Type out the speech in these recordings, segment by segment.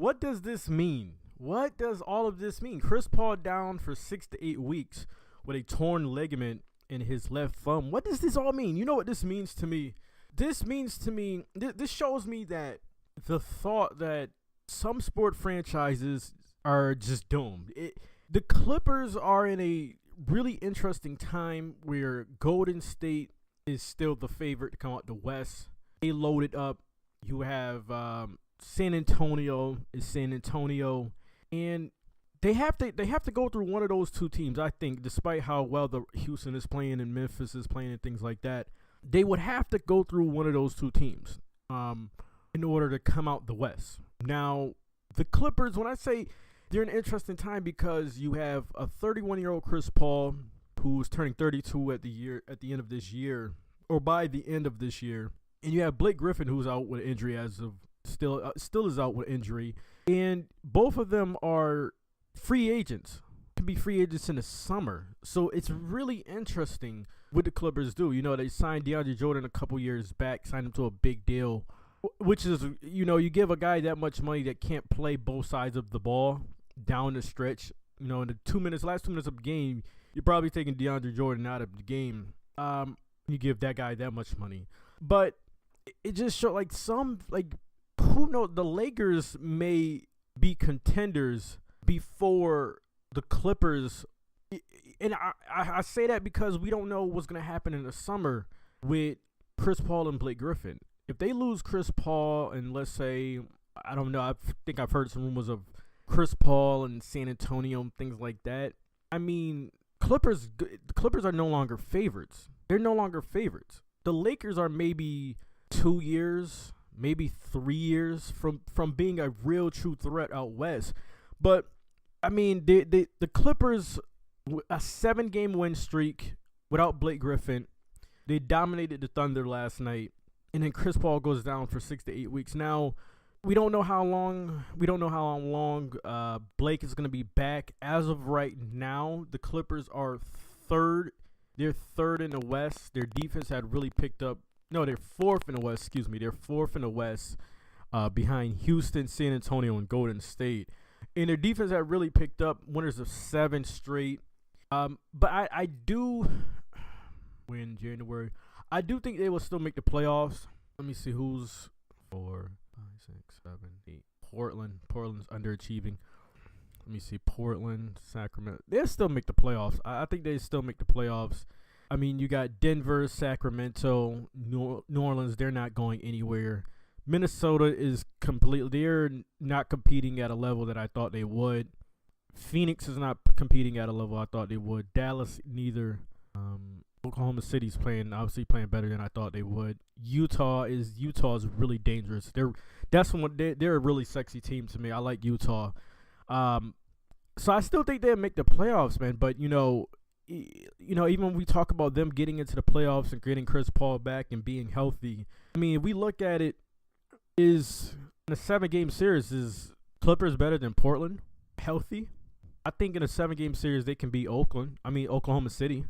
what does this mean? What does all of this mean? Chris Paul down for 6 to 8 weeks with a torn ligament in his left thumb. What does this all mean? You know what this means to me? This means to me, this shows me that the thought that some sport franchises are just doomed. The Clippers are in a really interesting time where Golden State is still the favorite to come out the West. They loaded up. You have San Antonio is San Antonio, and they have to go through one of those two teams. I think, despite how well the Houston is playing and Memphis is playing and things like that, they would have to go through one of those two teams in order to come out the West. Now, the Clippers, when I say they're an interesting time, because you have a 31-year-old Chris Paul who's turning 32 at the end of this year, or by the end of this year, and you have Blake Griffin, who's out with injury as of still is out with injury, and both of them are free agents. Can be free agents in the summer. So it's really interesting what the Clippers do. You know, they signed DeAndre Jordan a couple years back, signed him to a big deal, which is, you know, you give a guy that much money that can't play both sides of the ball down the stretch. You know, in the last 2 minutes of the game, you're probably taking DeAndre Jordan out of the game. You give that guy that much money. But it just showed, who knows, the Lakers may be contenders before the Clippers. And I say that because we don't know what's going to happen in the summer with Chris Paul and Blake Griffin. If they lose Chris Paul, and let's say, I don't know, I think I've heard some rumors of Chris Paul and San Antonio and things like that. I mean, the Clippers are no longer favorites. They're no longer favorites. The Lakers are maybe 2 years, maybe 3 years from being a real true threat out west. But I mean, the Clippers, a 7-game win streak without Blake Griffin, they dominated the Thunder last night, and then Chris Paul goes down for 6 to 8 weeks. Now, we don't know how long. Blake is going to be back. As of right now, the Clippers are third. They're third in the West. Their defense had really picked up. No, they're fourth in the West. Excuse me. They're fourth in the West, behind Houston, San Antonio, and Golden State. And their defense had really picked up, winners of 7 straight. But I do win January. I do think they will still make the playoffs. Let me see who's 4, 5, 6, 7, 8. Portland's underachieving. Let me see. Portland, Sacramento. They'll still make the playoffs. I think they still make the playoffs. I mean, you got Denver, Sacramento, New Orleans. They're not going anywhere. Minnesota is they're not competing at a level that I thought they would. Phoenix is not competing at a level I thought they would. Dallas, neither. Oklahoma City's obviously playing better than I thought they would. Utah is really dangerous. They're a really sexy team to me. I like Utah. So I still think they'll make the playoffs, man. But even when we talk about them getting into the playoffs and getting Chris Paul back and being healthy, I mean, if we look at it, is in a 7-game series, is Clippers better than Portland healthy? I think in a 7-game series they can beat Oklahoma City.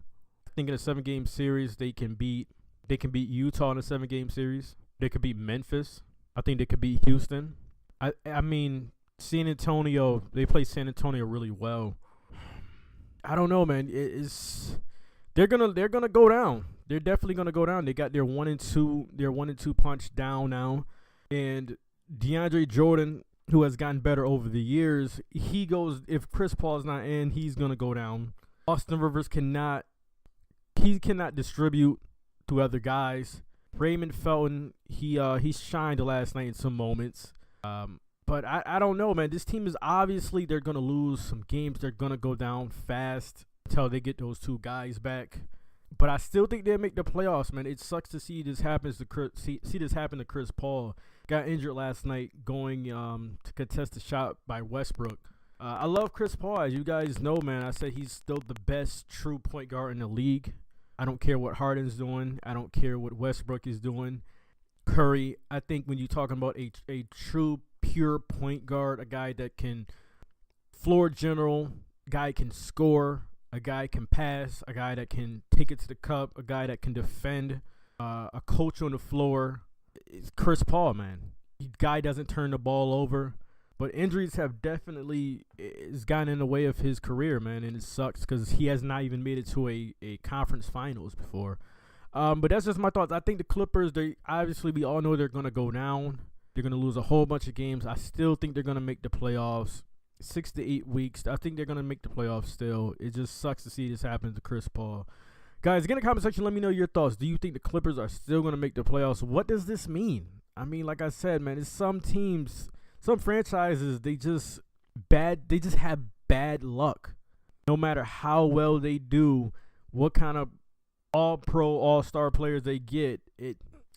I think in a 7-game series they can beat Utah in a 7-game series. They could beat Memphis. I think they could beat Houston. I mean, San Antonio, they play San Antonio really well. I don't know, man. They're gonna go down. They're definitely gonna go down. They got their 1-2 punch down now. And DeAndre Jordan, who has gotten better over the years, if Chris Paul's not in, he's going to go down. Austin Rivers cannot distribute to other guys. Raymond Felton, he shined last night in some moments. But I don't know, man. This team is obviously, they're going to lose some games. They're going to go down fast until they get those 2 guys back. But I still think they'll make the playoffs, man. It sucks to see this happen to Chris Paul. Got injured last night going to contest a shot by Westbrook. I love Chris Paul. As you guys know, man, I said he's still the best true point guard in the league. I don't care what Harden's doing. I don't care what Westbrook is doing. Curry, I think when you're talking about a true, pure point guard, a guy that can floor general, guy can score, a guy can pass, a guy that can take it to the cup, a guy that can defend, a coach on the floor. It's Chris Paul, man. Guy doesn't turn the ball over. But injuries have definitely gotten in the way of his career, man, and it sucks because he has not even made it to a conference finals before. But that's just my thoughts. I think the Clippers, they obviously, we all know they're going to go down. They're going to lose a whole bunch of games. I still think they're going to make the playoffs. 6 to 8 weeks. I think they're going to make the playoffs still. It just sucks to see this happen to Chris Paul. Guys, get in the comment section. Let me know your thoughts. Do you think the Clippers are still going to make the playoffs? What does this mean? I mean, like I said, man, it's some teams, some franchises, they just have bad luck. No matter how well they do, what kind of all-pro, all-star players they get,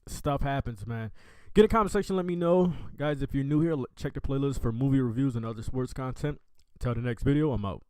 stuff happens, man. Get in the comment section. Let me know. Guys, if you're new here, check the playlist for movie reviews and other sports content. Until the next video, I'm out.